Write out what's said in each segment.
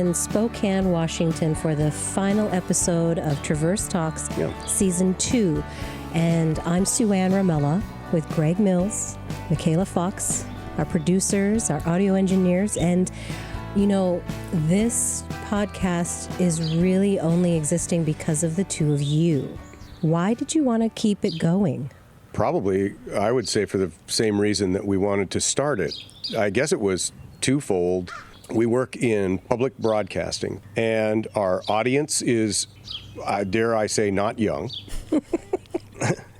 in Spokane, Washington for the final episode of Traverse Talks Season 2. And I'm Sueann Ramella with Greg Mills, McKayla Fox, our producers, our audio engineers. And, you know, this podcast is really only existing because of the two of you. Why did you want to keep it going? Probably, I would say, for the same reason that we wanted to start it. I guess it was twofold. We work in public broadcasting, and our audience is, dare I say, not young.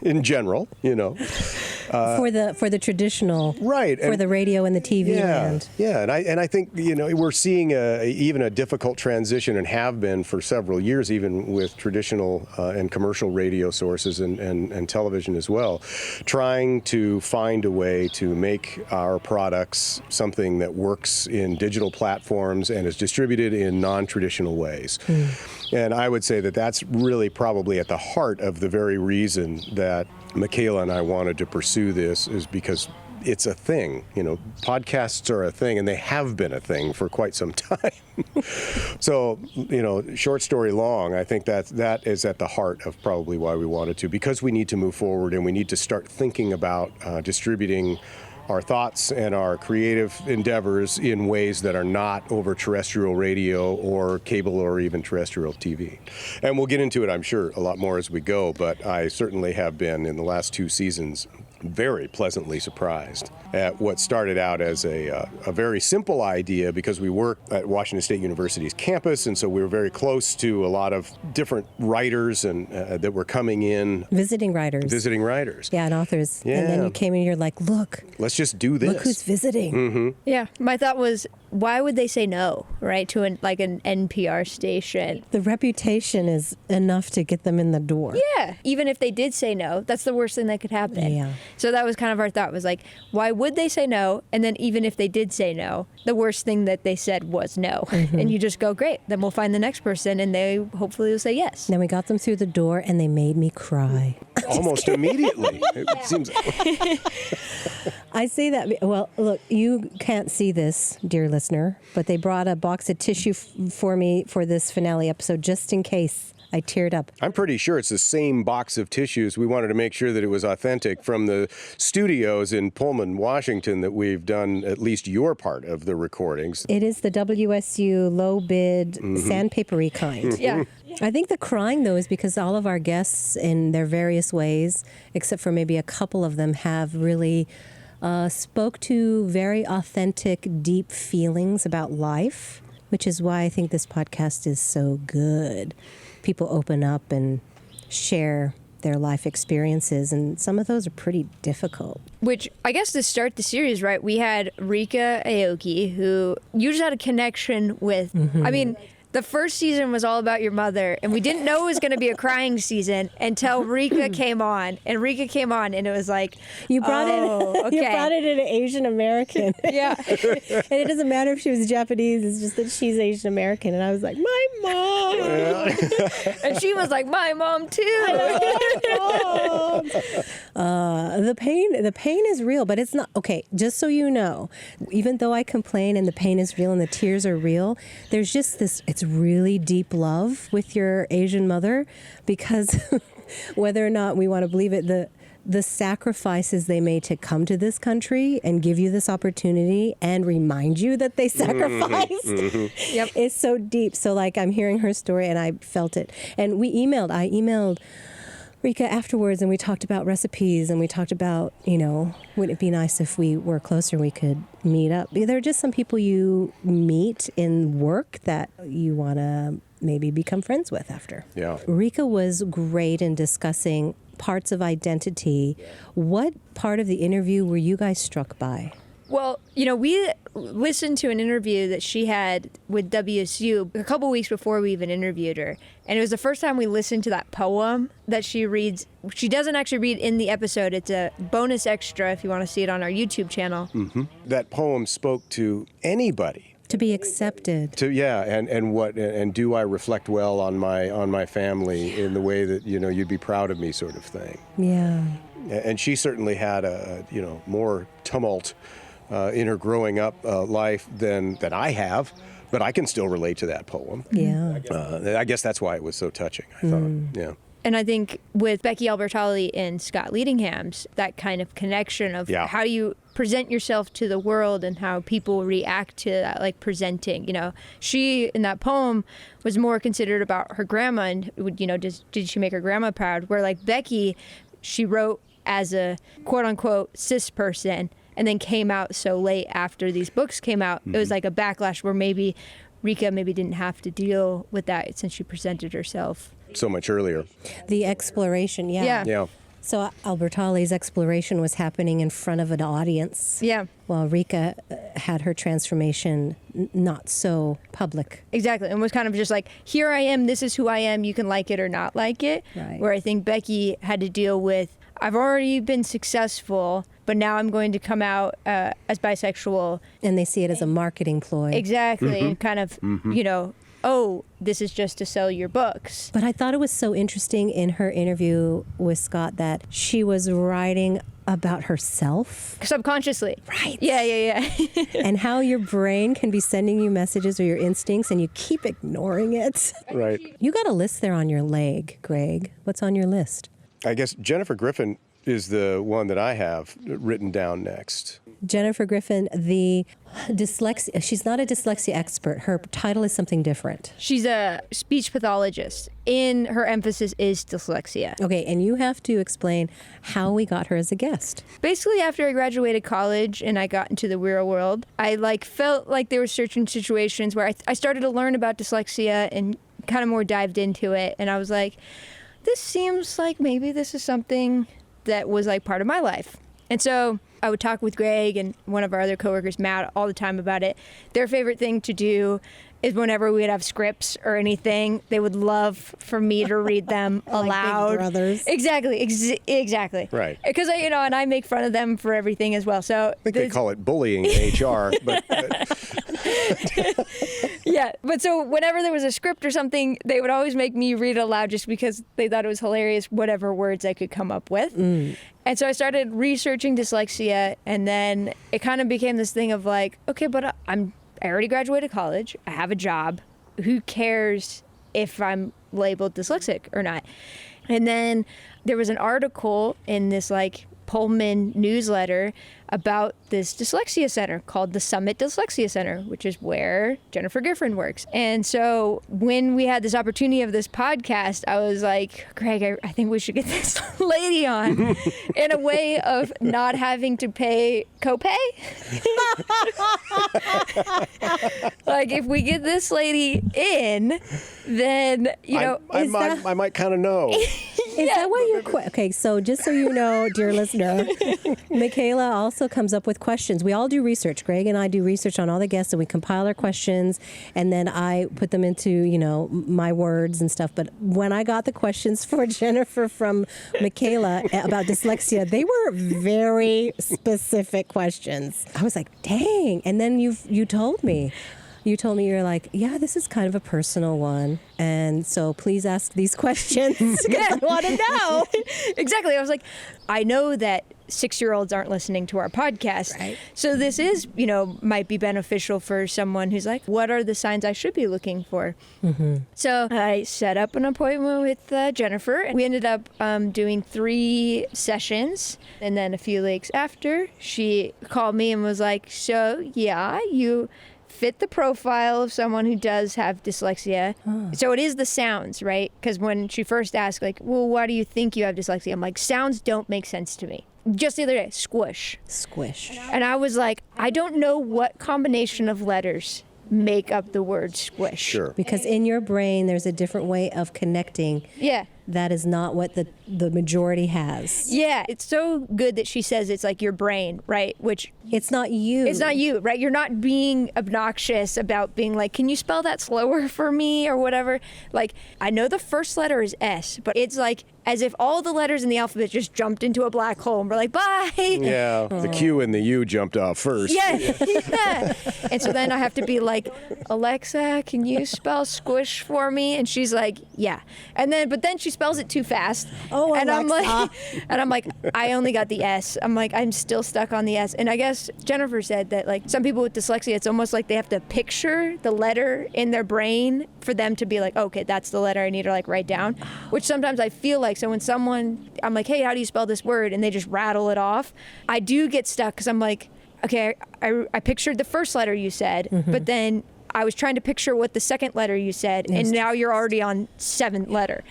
In general, you know. For the traditional, right, for the radio and the TV land. Yeah, and I think, you know, we're seeing even a difficult transition, and have been for several years, even with traditional and commercial radio sources and television as well, trying to find a way to make our products something that works in digital platforms and is distributed in non-traditional ways. And I would say that that's really probably at the heart of the very reason that McKayla and I wanted to pursue this, is because it's a thing. You know, podcasts are a thing, and they have been a thing for quite some time. So, you know, short story long, I think that is at the heart of probably why we wanted to, because we need to move forward and we need to start thinking about distributing our thoughts and our creative endeavors in ways that are not over terrestrial radio or cable or even terrestrial TV. And we'll get into it, I'm sure, a lot more as we go, but I certainly have been, in the last 2 seasons, very pleasantly surprised at what started out as a very simple idea, because we work at Washington State University's campus, and so we were very close to a lot of different writers and that were coming in. Visiting writers. Yeah, and authors. Yeah. And then you came in and you're like, look. Let's just do this. Look who's visiting. Mm-hmm. Yeah, my thought was, why would they say no, right, to an NPR station? The reputation is enough to get them in the door. Yeah, even if they did say no, that's the worst thing that could happen. Yeah. So that was kind of our thought, was like, why would they say no? And then even if they did say no, the worst thing that they said was no. Mm-hmm. And you just go, great, then we'll find the next person, and they hopefully will say yes. Then we got them through the door, and they made me cry. Almost immediately. It seems. I say that, well, look, you can't see this, dear listener, but they brought a box of tissue for me for this finale episode, just in case I teared up. I'm pretty sure it's the same box of tissues. We wanted to make sure that it was authentic from the studios in Pullman, Washington, that we've done at least your part of the recordings. It is the WSU low bid sandpapery kind. Yeah. I think the crying, though, is because all of our guests, in their various ways, except for maybe a couple of them, have really spoke to very authentic, deep feelings about life, which is why I think this podcast is so good. People open up and share their life experiences, and some of those are pretty difficult. Which, I guess, to start the series, right, we had Rika Aoki, who you just had a connection with. I mean, the first season was all about your mother, and we didn't know it was going to be a crying season until Rika came on. And Rika came on, and it was like, you brought okay. You brought it in an Asian American. Yeah. And it doesn't matter if she was Japanese, it's just that she's Asian American. And I was like, my mom. And she was like, my mom too. The pain is real, but it's not, okay, just so you know, even though I complain and the pain is real and the tears are real, there's just this, it's really deep love with your Asian mother, because whether or not we want to believe it, the sacrifices they made to come to this country and give you this opportunity and remind you that they sacrificed Yep. is so deep. So, like, I'm hearing her story and I felt it. And I emailed Rika afterwards, and we talked about recipes, and we talked about, you know, wouldn't it be nice if we were closer, we could meet up. There are just some people you meet in work that you want to maybe become friends with after. Yeah. Rika was great in discussing parts of identity. What part of the interview were you guys struck by? Well, you know, we listened to an interview that she had with WSU a couple weeks before we even interviewed her. And it was the first time we listened to that poem that she reads. She doesn't actually read in the episode. It's a bonus extra if you want to see it on our YouTube channel. Mm-hmm. That poem spoke to anybody. To be accepted. And do I reflect well on my family in the way that, you know, you'd be proud of me, sort of thing. Yeah. And she certainly had more tumult in her growing up life than I have. But I can still relate to that poem. Yeah. I guess that's why it was so touching, I thought. Yeah. And I think with Becky Alberti and Scott Leadingham's, that kind of connection of how you present yourself to the world and how people react to that, like presenting. You know, she in that poem was more considered about her grandma and, you know, did she make her grandma proud? Where like Becky, she wrote as a quote unquote cis person and then came out so late after these books came out. It was like a backlash where maybe Rika didn't have to deal with that since she presented herself so much earlier. The exploration, yeah. So Albertali's exploration was happening in front of an audience. Yeah. While Rika had her transformation not so public. Exactly. And was kind of just like, here I am, this is who I am, you can like it or not like it. Right. Where I think Becky had to deal with, I've already been successful, but now I'm going to come out as bisexual. And they see it as a marketing ploy. Exactly. And kind of, you know, oh, this is just to sell your books. But I thought it was so interesting in her interview with Scott that she was writing about herself. Subconsciously. Right. Yeah. And how your brain can be sending you messages or your instincts and you keep ignoring it. Right. You got a list there on your leg, Greg. What's on your list? I guess Jennifer Griffin is the one that I have written down next. Jennifer Griffin, the dyslexia. She's not a dyslexia expert. Her title is something different. She's a speech pathologist. Her emphasis is dyslexia. Okay, and you have to explain how we got her as a guest. Basically, after I graduated college and I got into the real world, I felt like there were certain situations where I started to learn about dyslexia and kind of more dived into it. And I was like, this seems like maybe this is something that was like part of my life. And so I would talk with Greg and one of our other coworkers, Matt, all the time about it. Their favorite thing to do is whenever we would have scripts or anything, they would love for me to read them aloud. Big brothers. Exactly. Exactly. Right. Because and I make fun of them for everything as well. So I think they call it bullying in HR, but yeah. But so whenever there was a script or something, they would always make me read it aloud just because they thought it was hilarious, whatever words I could come up with. And so I started researching dyslexia, and then it kind of became this thing of like, okay, but I already graduated college. I have a job. Who cares if I'm labeled dyslexic or not? And then there was an article in this Pullman newsletter about this dyslexia center called the Summit Dyslexia Center, which is where Jennifer Griffin works. And so when we had this opportunity of this podcast, I was like, Greg, I think we should get this lady on in a way of not having to pay copay. If we get this lady in, then, I might kind of know. Is that why you're okay? So just so you know, dear listener, McKayla also comes up with questions. We all do research. Greg and I do research on all the guests, and we compile our questions, and then I put them into my words and stuff. But when I got the questions for Jennifer from McKayla about dyslexia, they were very specific questions. I was like, dang! And then you told me. You told me, you're like, yeah, this is kind of a personal one. And so please ask these questions because I want to know. Exactly. I was like, I know that 6-year-olds aren't listening to our podcast. Right. So this is, might be beneficial for someone who's like, what are the signs I should be looking for? Mm-hmm. So I set up an appointment with Jennifer. And we ended up doing 3 sessions. And then a few weeks after, she called me and was like, so yeah, you fit the profile of someone who does have dyslexia. So it is the sounds, right? Because when she first asked, well, why do you think you have dyslexia? I'm like, sounds don't make sense to me. Just the other day, squish. And I was like, I don't know what combination of letters make up the word squish. Sure. Because in your brain, there's a different way of connecting. Yeah. That is not what the majority has. Yeah, it's so good that she says it's like your brain, right? Which it's not you. It's not you, right? You're not being obnoxious about being like, can you spell that slower for me or whatever? I know the first letter is S, but it's like as if all the letters in the alphabet just jumped into a black hole and we're like, bye. Yeah, the Q and the U jumped off first. Yeah. And so then I have to be like, Alexa, can you spell squish for me? And she's like, yeah. But then she spells it too fast. Oh, and Alexa. I'm like, I only got the S. I'm like, I'm still stuck on the S. And I guess Jennifer said that like some people with dyslexia, it's almost like they have to picture the letter in their brain for them to be like, okay, that's the letter I need to like write down. Which sometimes I feel like, so when I'm like, hey, how do you spell this word? And they just rattle it off. I do get stuck because I'm like, okay, I pictured the first letter you said, but then I was trying to picture what the second letter you said, and now you're already on seventh letter.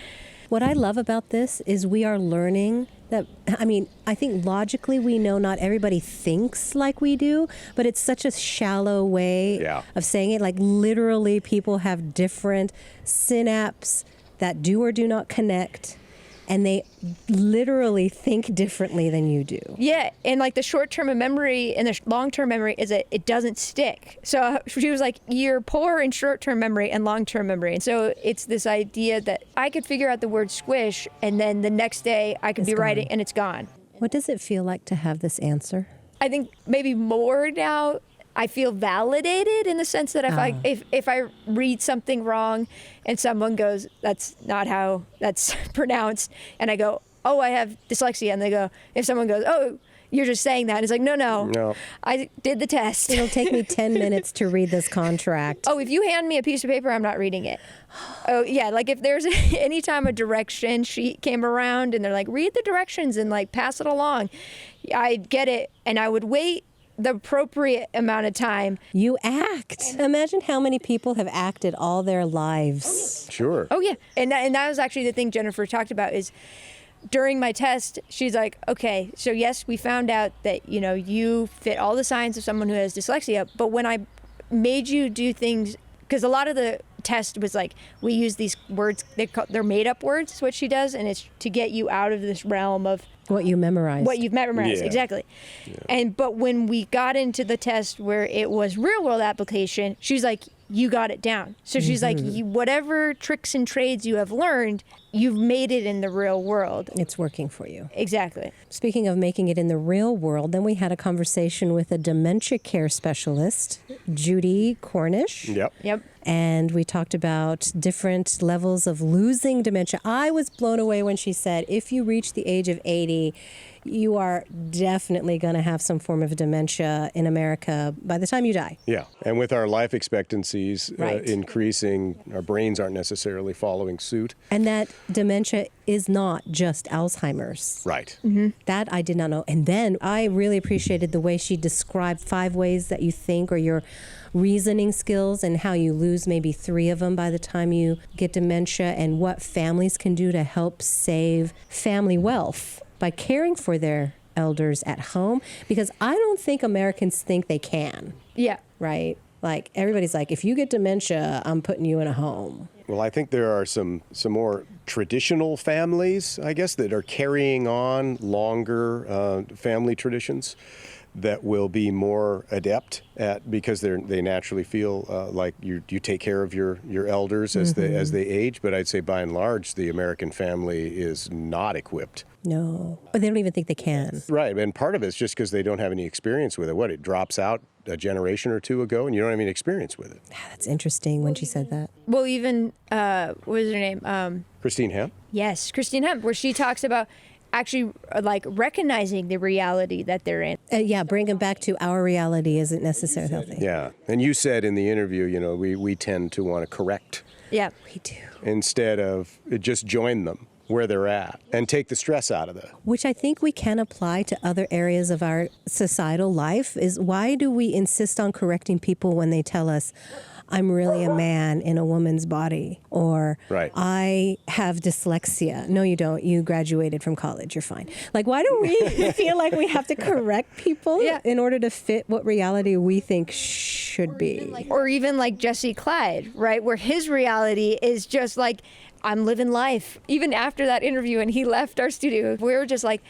What I love about this is we are learning that, I mean, I think logically we know not everybody thinks like we do, but it's such a shallow way of saying it. Like literally people have different synapses that do or do not connect, and they literally think differently than you do. Yeah, and like the short-term memory and the long-term memory is that it doesn't stick. So she was like, you're poor in short-term memory and long-term memory. And so it's this idea that I could figure out the word squish, and then the next day I could be writing and it's gone. What does it feel like to have this answer? I think maybe more now I feel validated in the sense that if I read something wrong and someone goes, that's not how that's pronounced, and I go, oh, I have dyslexia, and they go, if someone goes, oh, you're just saying that, and it's like, no, I did the test. It'll take me 10 minutes to read this contract. Oh, if you hand me a piece of paper, I'm not reading it. Oh, yeah, like if there's anytime a direction sheet came around and they're like, read the directions and like pass it along, I'd get it, and I would wait the appropriate amount of time. You act. Imagine how many people have acted all their lives. Sure. Oh, yeah. And that was actually the thing Jennifer talked about is during my test, she's like, okay, so yes, we found out that, you know, you fit all the signs of someone who has dyslexia, but when I made you do things, because a lot of the test was like, we use these words, they're made up words, is what she does, and it's to get you out of this realm of what you memorized. What you've memorized, exactly. Yeah. But when we got into the test where it was real world application, she's like, you got it down. So she's like, whatever tricks and trades you have learned, you've made it in the real world. It's working for you. Exactly. Speaking of making it in the real world, then we had a conversation with a dementia care specialist, Judy Cornish. Yep. And we talked about different levels of losing dementia. I was blown away when she said, if you reach the age of 80, you are definitely going to have some form of dementia in America by the time you die. Yeah, and with our life expectancies increasing, our brains aren't necessarily following suit. And that dementia is not just Alzheimer's. Right. Mm-hmm. That I did not know. And then I really appreciated the way she described 5 ways that you think or your reasoning skills and how you lose maybe 3 of them by the time you get dementia, and what families can do to help save family wealth by caring for their elders at home, because I don't think Americans think they can. Yeah. Right? Like everybody's like, if you get dementia, I'm putting you in a home. Well, I think there are some more traditional families, I guess, that are carrying on longer family traditions that will be more adept at, because they naturally feel like you take care of your elders as they age. But I'd say by and large, the American family is not equipped. No, or they don't even think they can. Right, and part of it's just because they don't have any experience with it. It drops out a generation or 2 ago, and you don't have any experience with it. That's interesting when she said that. Well, even, what was her name? Christine Hemp? Yes, Christine Hemp, where she talks about actually like recognizing the reality that they're in. Bring them back to our reality isn't necessarily healthy. Yeah, and you said in the interview, you know, we tend to want to correct. Yeah. We do. Instead of just join them where they're at and take the stress out of it. Which I think we can apply to other areas of our societal life. Is why do we insist on correcting people when they tell us, I'm really a man in a woman's body, or I have dyslexia. No, you don't. You graduated from college. You're fine. Like, why do we feel like we have to correct people in order to fit what reality we think should be? Or even like Jesse Clyde, right? Where his reality is just like, I'm living life. Even after that interview and he left our studio, we were just like,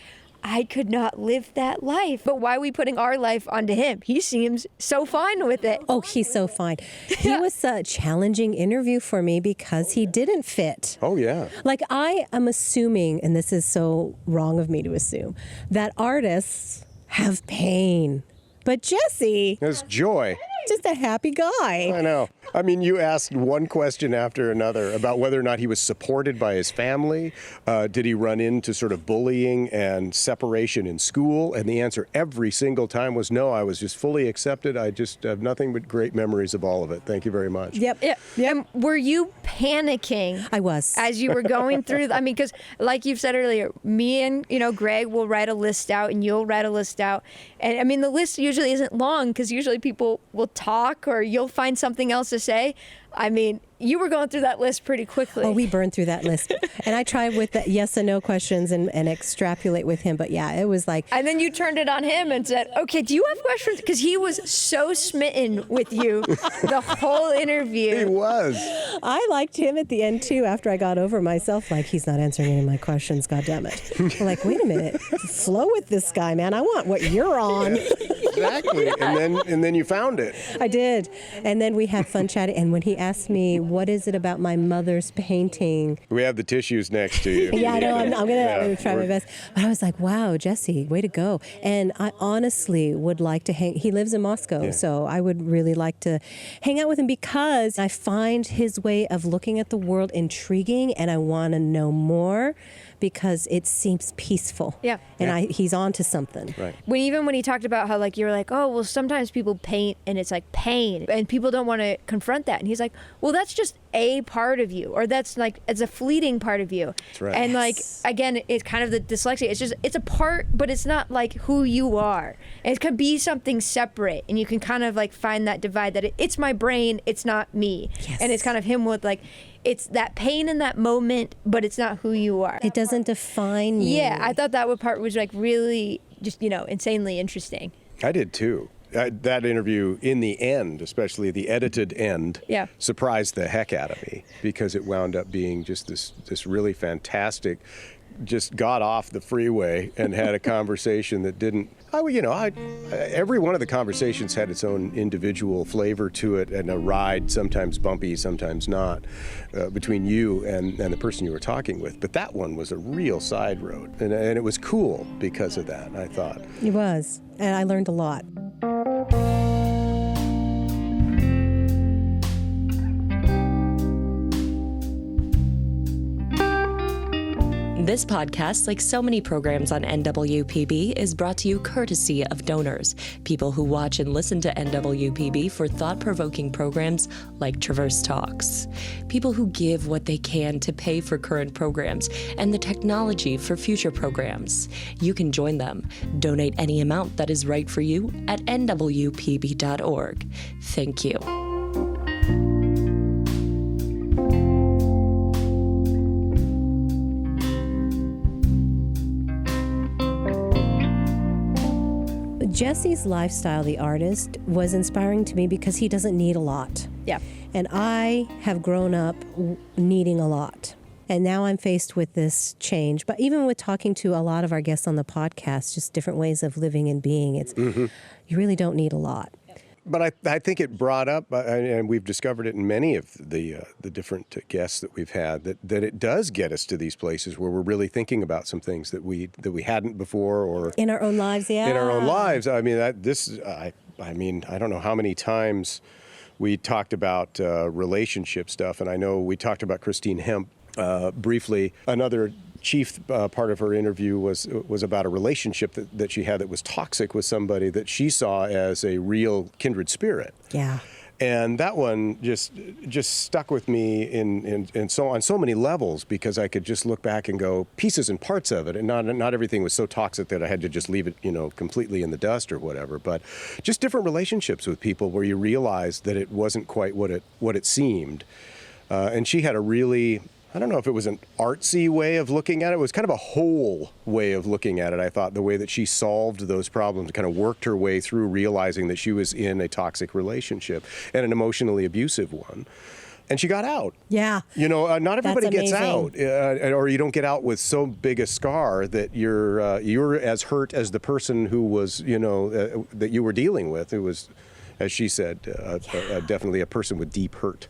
I could not live that life. But why are we putting our life onto him? He seems so fine with it. Oh, he's so fine. He was a challenging interview for me because he didn't fit. Oh, yeah. Like, I am assuming, and this is so wrong of me to assume, that artists have pain. But Jesse, There's joy. just a happy guy. I know. I mean, you asked one question after another about whether or not he was supported by his family. Did he run into sort of bullying and separation in school? And the answer every single time was no, I was just fully accepted. I just have nothing but great memories of all of it. Thank you very much. Yep. And were you panicking? I was. As you were going through, I mean, because like you've said earlier, me and, Greg will write a list out and you'll write a list out. And I mean, the list usually isn't long because usually people will talk or you'll find something else to say. I mean, you were going through that list pretty quickly. Oh, we burned through that list. And I tried with the yes and no questions and extrapolate with him. But yeah, it was like. And then you turned it on him and said, okay, do you have questions? Because he was so smitten with you the whole interview. He was. I liked him at the end too after I got over myself. Like, he's not answering any of my questions. God damn it. I'm like, wait a minute. Flow with this guy, man. I want what you're on. Exactly. And then you found it. I did. And then we had fun chatting. And when he asked me, what is it about my mother's painting? We have the tissues next to you. Yeah, I know. I'm going to try my best. But I was like, wow, Jesse, way to go. And I honestly would like to hang. He lives in Moscow, so I would really like to hang out with him because I find his way of looking at the world intriguing and I want to know more because it seems peaceful. Yeah. And he's on to something. Right. When he talked about how like you were like, oh well, sometimes people paint and it's like pain and people don't want to confront that, and he's like, well, that's just a part of you, or that's like it's a fleeting part of you. That's right. And like again, it's kind of the dyslexia. It's a part, but it's not like who you are. And it can be something separate, and you can kind of like find that divide that it's my brain, it's not me. Yes. And it's kind of him with like. It's that pain in that moment, but it's not who you are. It doesn't define you. Yeah, I thought that part was like really just, insanely interesting. I did too. That interview, in the end, especially the edited end, surprised the heck out of me because it wound up being just this really fantastic, just got off the freeway and had a conversation that didn't. Every one of the conversations had its own individual flavor to it, and a ride, sometimes bumpy, sometimes not, between you and the person you were talking with. But that one was a real side road, and it was cool because of that, I thought. It was, and I learned a lot. This podcast, like so many programs on NWPB, is brought to you courtesy of donors, people who watch and listen to NWPB for thought-provoking programs like Traverse Talks, people who give what they can to pay for current programs and the technology for future programs. You can join them. Donate any amount that is right for you at nwpb.org. Thank you. Jesse's lifestyle, the artist, was inspiring to me because he doesn't need a lot. Yeah. And I have grown up needing a lot. And now I'm faced with this change. But even with talking to a lot of our guests on the podcast, just different ways of living and being, it's you really don't need a lot. But I think it brought up, and we've discovered it in many of the different guests that we've had, that it does get us to these places where we're really thinking about some things that we hadn't before, or in our own lives. Yeah. In our own lives. I mean, I don't know how many times we talked about relationship stuff, and I know we talked about Christine Hemp briefly. Another chief part of her interview was about a relationship that she had that was toxic with somebody that she saw as a real kindred spirit. Yeah. And that one just stuck with me in so on so many levels, because I could just look back and go pieces and parts of it, and not everything was so toxic that I had to just leave it completely in the dust or whatever. But just different relationships with people where you realize that it wasn't quite what it seemed. And she had a really, I don't know if it was an artsy way of looking at it. It was kind of a whole way of looking at it, I thought, the way that she solved those problems, kind of worked her way through realizing that she was in a toxic relationship and an emotionally abusive one. and she got out. Yeah. Not everybody gets out, amazing. or you don't get out with so big a scar that you're as hurt as the person who was, that you were dealing with. It was, as she said, definitely a person with deep hurt.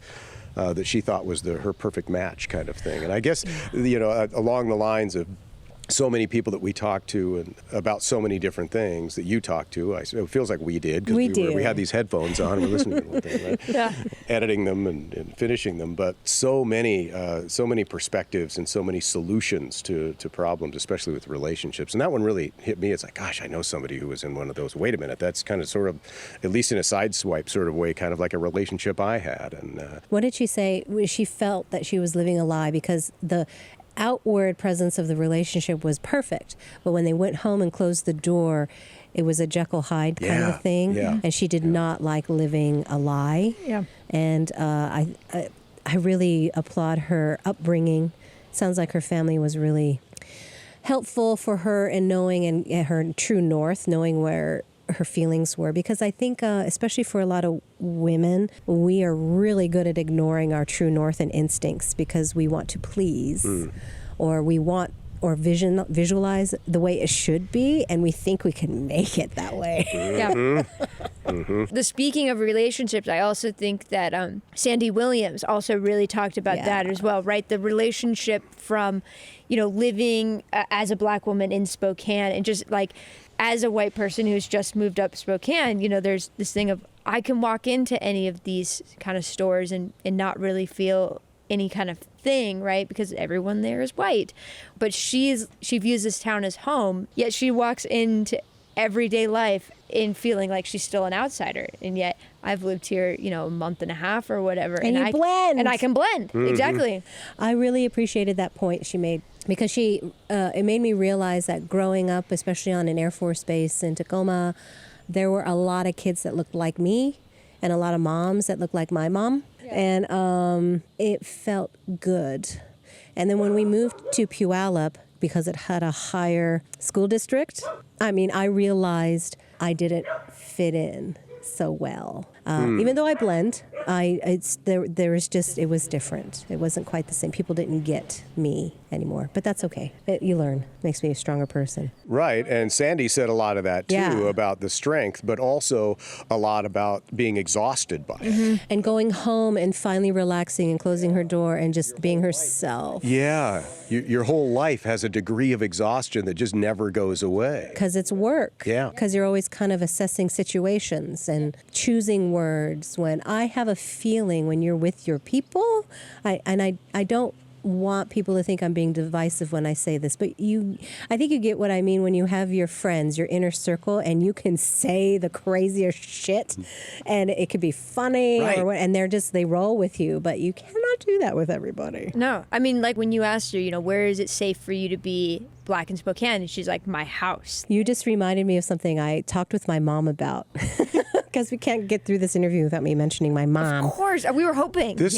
That she thought was her perfect match kind of thing. And I guess, along the lines of so many people that we talk to and about so many different things that you talk to, it feels like we did, because we had these headphones on and we're listening to them, right? Yeah. Editing them and finishing them. But so many perspectives and so many solutions to problems, especially with relationships. And that one really hit me. It's like, gosh, I know somebody who was in one of those. Wait a minute, that's kind of sort of, at least in a sideswipe sort of way, kind of like a relationship I had. And what did she say? She felt that she was living a lie because the outward presence of the relationship was perfect, but when they went home and closed the door, it was a Jekyll Hyde kind of a thing, and she did not like living a lie. Yeah. And I really applaud her upbringing. Sounds like her family was really helpful for her in knowing and her true north, knowing where her feelings were, because I think especially for a lot of women, we are really good at ignoring our true north and instincts because we want to please or we want or visualize the way it should be, and we think we can make it that way. Yeah. The speaking of relationships, I also think that Sandy Williams also really talked about that as well, right? The relationship from, living as a Black woman in Spokane, and just like as a white person who's just moved up Spokane, there's this thing of I can walk into any of these kind of stores and not really feel any kind of thing, right? Because everyone there is white. But she views this town as home, yet she walks into everyday life in feeling like she's still an outsider. And yet I've lived here, a month and a half or whatever. And you blend. And I can blend. Mm-hmm. Exactly. I really appreciated that point she made, because it made me realize that growing up, especially on an Air Force base in Tacoma, there were a lot of kids that looked like me and a lot of moms that looked like my mom. Yeah. And it felt good. And then when we moved to Puyallup, because it had a higher school district, I realized I didn't fit in so well. Even though I blend, it was different. It wasn't quite the same. People didn't get me anymore, but that's okay. You learn. It makes me a stronger person. Right, and Sandy said a lot of that too, about the strength, but also a lot about being exhausted by it. And going home and finally relaxing and closing her door and just being herself. Yeah, your whole life has a degree of exhaustion that just never goes away. Because it's work. Yeah. Because you're always kind of assessing situations and choosing words. When I have a feeling when you're with your people, I don't want people to think I'm being divisive when I say this, but I think you get what I mean when you have your friends, your inner circle, and you can say the craziest shit, and it could be funny, right, and they roll with you, but you cannot do that with everybody. No, like when you asked her, where is it safe for you to be Black in Spokane, and she's like, my house. You just reminded me of something I talked with my mom about. Because we can't get through this interview without me mentioning my mom. Of course, we were hoping. This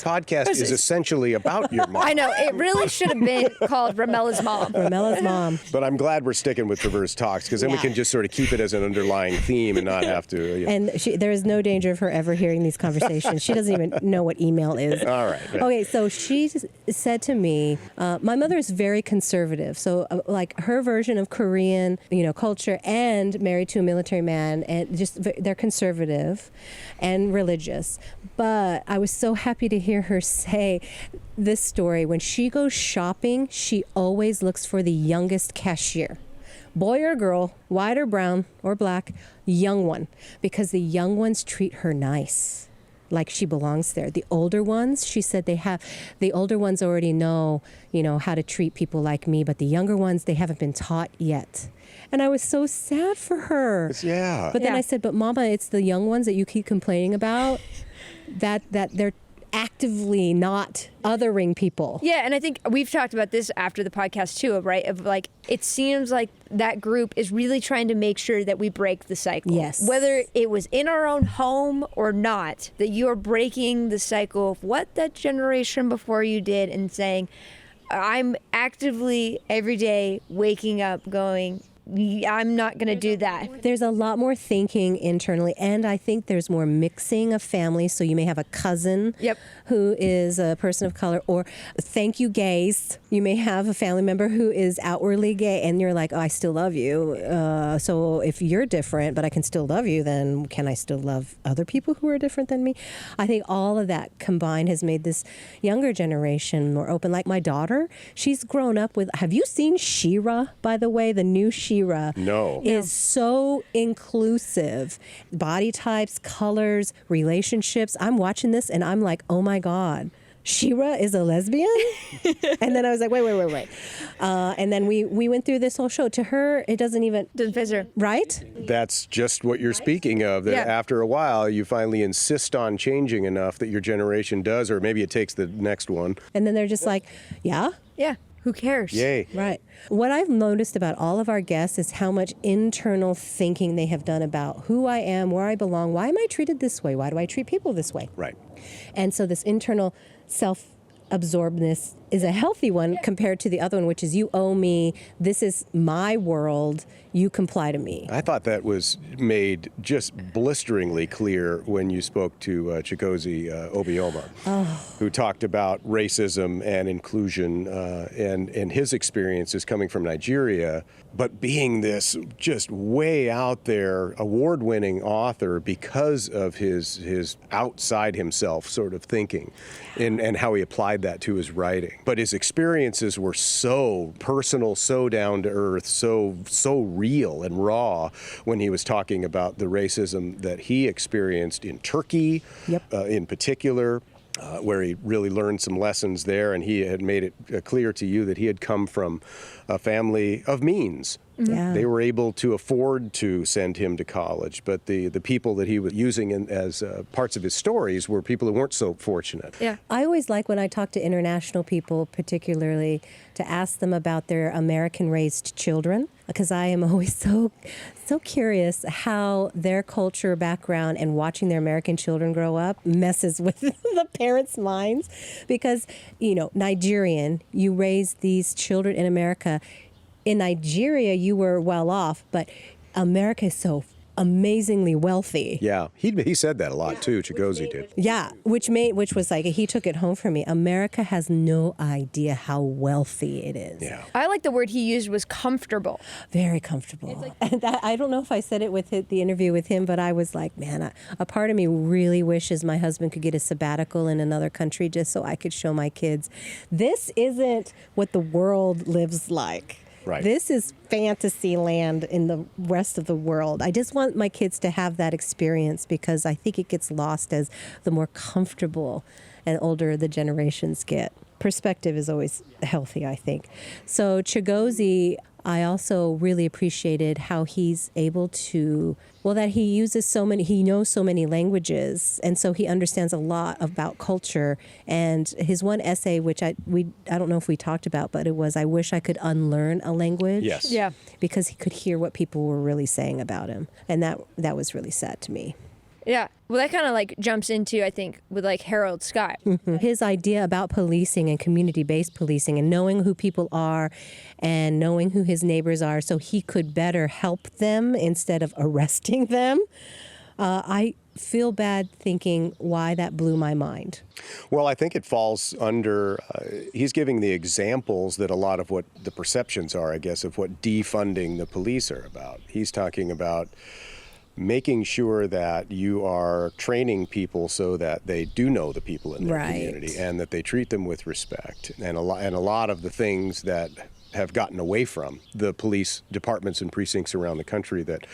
podcast is essentially about your mom. I know, it really should have been called Ramella's Mom. Ramella's Mom. But I'm glad we're sticking with Traverse Talks, because then we can just sort of keep it as an underlying theme and not have to. And there is no danger of her ever hearing these conversations. She doesn't even know what email is. All right. Okay, so she said to me, my mother is very conservative. So like her version of Korean, culture, and married to a military man, and just they're conservative and religious. But I was so happy to hear her say this story. When she goes shopping, she always looks for the youngest cashier. Boy or girl, white or brown or black, young one. Because the young ones treat her nice, like she belongs there. The older ones, she said the older ones already know, how to treat people like me, but the younger ones, they haven't been taught yet. And I was so sad for her. Yeah. But then I said, but Mama, it's the young ones that you keep complaining about, that they're actively not othering people. Yeah, and I think we've talked about this after the podcast too, right? Of like, it seems like that group is really trying to make sure that we break the cycle. Yes. Whether it was in our own home or not, that you're breaking the cycle of what that generation before you did, and saying, I'm actively every day waking up going, I'm not going to do that. There's a lot more thinking internally, and I think there's more mixing of families. So you may have a cousin who is a person of color, or thank you, gays. You may have a family member who is outwardly gay, and you're like, oh, I still love you. So if you're different, but I can still love you, then can I still love other people who are different than me? I think all of that combined has made this younger generation more open. Like my daughter, she's grown up with, have you seen She-Ra, by the way? The new She-Ra is so inclusive. Body types, colors, relationships. I'm watching this and I'm like, oh my God. She-Ra is a lesbian? And then I was like, wait. And then we went through this whole show. To her, it doesn't fizz her. Right? That's just what you're speaking of, that after a while, you finally insist on changing enough that your generation does, or maybe it takes the next one. And then they're just like, yeah? Yeah. Who cares? Yay. Right. What I've noticed about all of our guests is how much internal thinking they have done about who I am, where I belong, why am I treated this way? Why do I treat people this way? Right. And so this internal self-absorbedness is a healthy one compared to the other one, which is you owe me, this is my world, you comply to me. I thought that was made just blisteringly clear when you spoke to Chigozie Obioma, who talked about racism and inclusion and his experiences coming from Nigeria, but being this just way out there award-winning author because of his outside himself sort of thinking and how he applied that to his writing. But his experiences were so personal, so down to earth, so real and raw when he was talking about the racism that he experienced in Turkey, in particular, where he really learned some lessons there, and he had made it clear to you that he had come from a family of means. Yeah. They were able to afford to send him to college, but the people that he was using as parts of his stories were people who weren't so fortunate. Yeah. I always like when I talk to international people, particularly, to ask them about their American-raised children, because I am always so curious how their culture background and watching their American children grow up messes with the parents' minds. Because, Nigerian, you raise these children in America. In Nigeria, you were well off, but America is so amazingly wealthy. Yeah, he said that a lot too. Chigozie did. Yeah, which was like, he took it home for me. America has no idea how wealthy it is. Yeah. I like the word he used was comfortable. Very comfortable. And I don't know if I said it with the interview with him, but I was like, man, a part of me really wishes my husband could get a sabbatical in another country just so I could show my kids, this isn't what the world lives like. Right. This is fantasy land in the rest of the world. I just want my kids to have that experience because I think it gets lost as the more comfortable and older the generations get. Perspective is always healthy, I think. So Chigozie, I also really appreciated how he's able to, that he uses he knows so many languages, and so he understands a lot about culture. And his one essay, which I don't know if we talked about, but it was, I wish I could unlearn a language. Yes. Yeah. Because he could hear what people were really saying about him. And that was really sad to me. Yeah. Well, that kind of jumps into, I think, with Harold Scott. Mm-hmm. His idea about policing and community-based policing and knowing who people are and knowing who his neighbors are so he could better help them instead of arresting them. I feel bad thinking why that blew my mind. Well, I think it falls under, he's giving the examples that a lot of what the perceptions are, I guess, of what defunding the police are about. He's talking about making sure that you are training people so that they do know the people in their community and that they treat them with respect. And a lot of the things that have gotten away from the police departments and precincts around the country that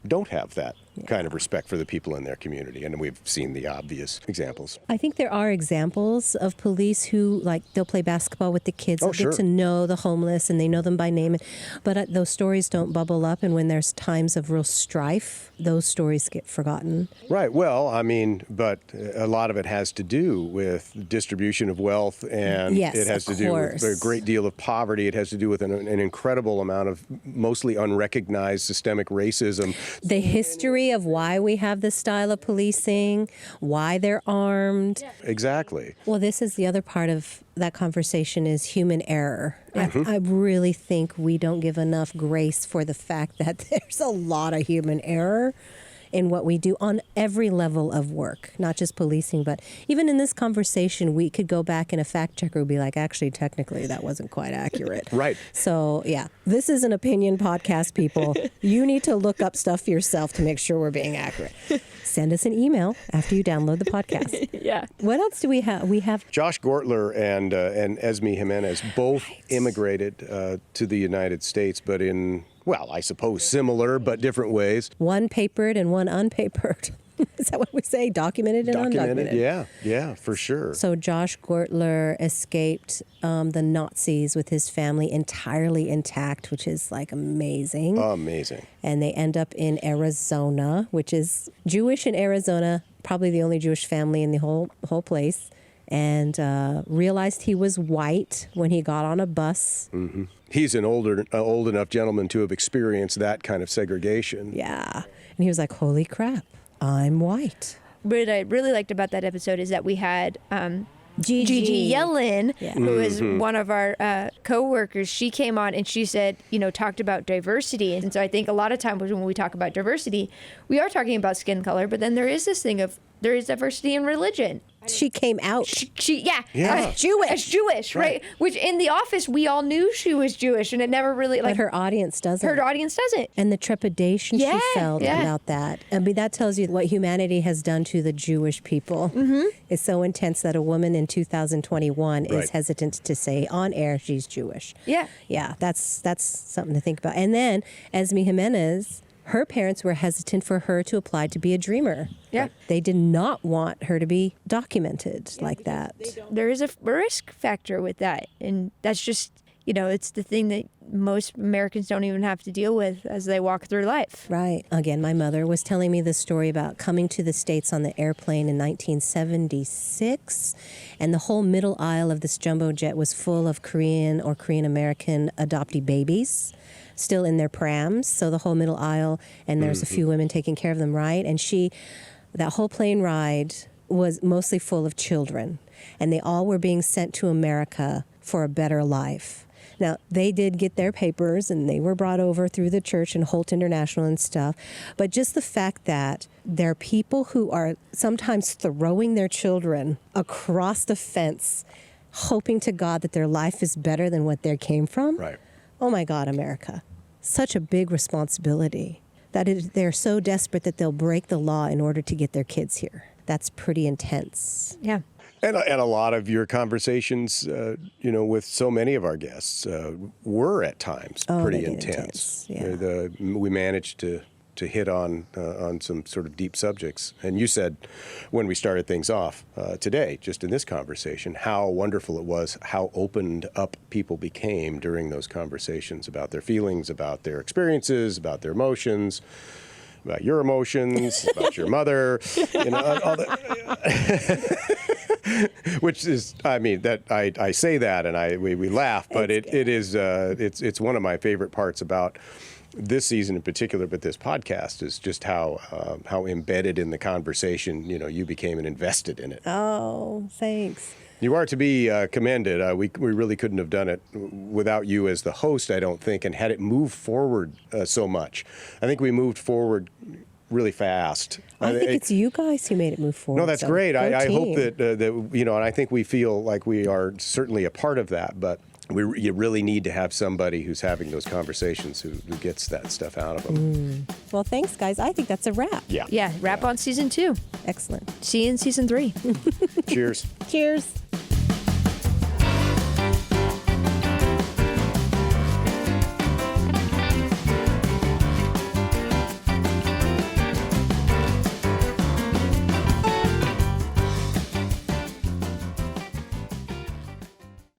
don't have that kind of respect for the people in their community. And we've seen the obvious examples. I think there are examples of police who, they'll play basketball with the kids. They'll get to know the homeless and they know them by name. But those stories don't bubble up. And when there's times of real strife, those stories get forgotten. Right. Well, but a lot of it has to do with distribution of wealth, and it has to do with a great deal of poverty. It has to do with an incredible amount of mostly unrecognized systemic racism. The history history of why we have this style of policing, why they're armed. Exactly. Well, this is the other part of that conversation is human error. I really think we don't give enough grace for the fact that there's a lot of human error in what we do on every level of work, not just policing, but even in this conversation, we could go back and a fact checker would be like, actually, technically, that wasn't quite accurate. Right. So, yeah, this is an opinion podcast, people. You need to look up stuff for yourself to make sure we're being accurate. Send us an email after you download the podcast. Yeah. What else do we have? We have Josh Gortler and Esme Jimenez both immigrated to the United States, but in, well, I suppose similar but different ways. one papered and one unpapered. Is that what we say? Documented and undocumented? Yeah, for sure. So Josh Gortler escaped the Nazis with his family entirely intact, which is like amazing. Amazing. And they end up in Arizona, which is Jewish in Arizona, probably the only Jewish family in the whole place. And realized he was white when he got on a bus. Mm-hmm. He's an old enough gentleman to have experienced that kind of segregation. Yeah. And he was like, holy crap, I'm white. What I really liked about that episode is that we had Gigi Yellen, who is one of our co-workers. She came on and she said, talked about diversity. And so I think a lot of times when we talk about diversity, we are talking about skin color, but then there is this thing of there is diversity in religion. She came out. As Jewish, right? Which in The Office, we all knew she was Jewish, and it never really But her audience doesn't. Her audience doesn't. And the trepidation she felt about that. I mean, that tells you what humanity has done to the Jewish people. It's so intense that a woman in 2021 is hesitant to say on air she's Jewish. Yeah, that's something to think about. And then Esme Jimenez, her parents were hesitant for her to apply to be a dreamer. Yeah. They did not want her to be documented like that. There is a risk factor with that. And that's just, it's the thing that most Americans don't even have to deal with as they walk through life. Right. Again, my mother was telling me this story about coming to the States on the airplane in 1976. And the whole middle aisle of this jumbo jet was full of Korean or Korean American adoptee babies, still in their prams, so the whole middle aisle, and there's a few women taking care of them, right? And that whole plane ride was mostly full of children, and they all were being sent to America for a better life. Now, they did get their papers, and they were brought over through the church and Holt International and stuff, but just the fact that there are people who are sometimes throwing their children across the fence, hoping to God that their life is better than what they came from. Right. Oh my God, America. Such a big responsibility that they're so desperate that they'll break the law in order to get their kids here. That's pretty intense. Yeah. And a lot of your conversations, with so many of our guests were at times pretty intense. Yeah. We managed to hit on some sort of deep subjects. And you said when we started things off today, just in this conversation, how wonderful it was, how opened up people became during those conversations about their feelings, about their experiences, about their emotions, about your emotions, about your mother, all that. Which is, that I say that and we laugh, but it's one of my favorite parts about this season in particular, but this podcast is just how embedded in the conversation, you became and invested in it. Oh, thanks. You are to be commended. We really couldn't have done it without you as the host, I don't think, and had it moved forward so much. I think we moved forward really fast. I think it's you guys who made it move forward. No, that's great. I hope that and I think we feel like we are certainly a part of that, but you really need to have somebody who's having those conversations who gets that stuff out of them. Well, thanks, guys. I think that's a wrap. Yeah, wrap on season 2. Excellent. See you in season 3. Cheers. Cheers.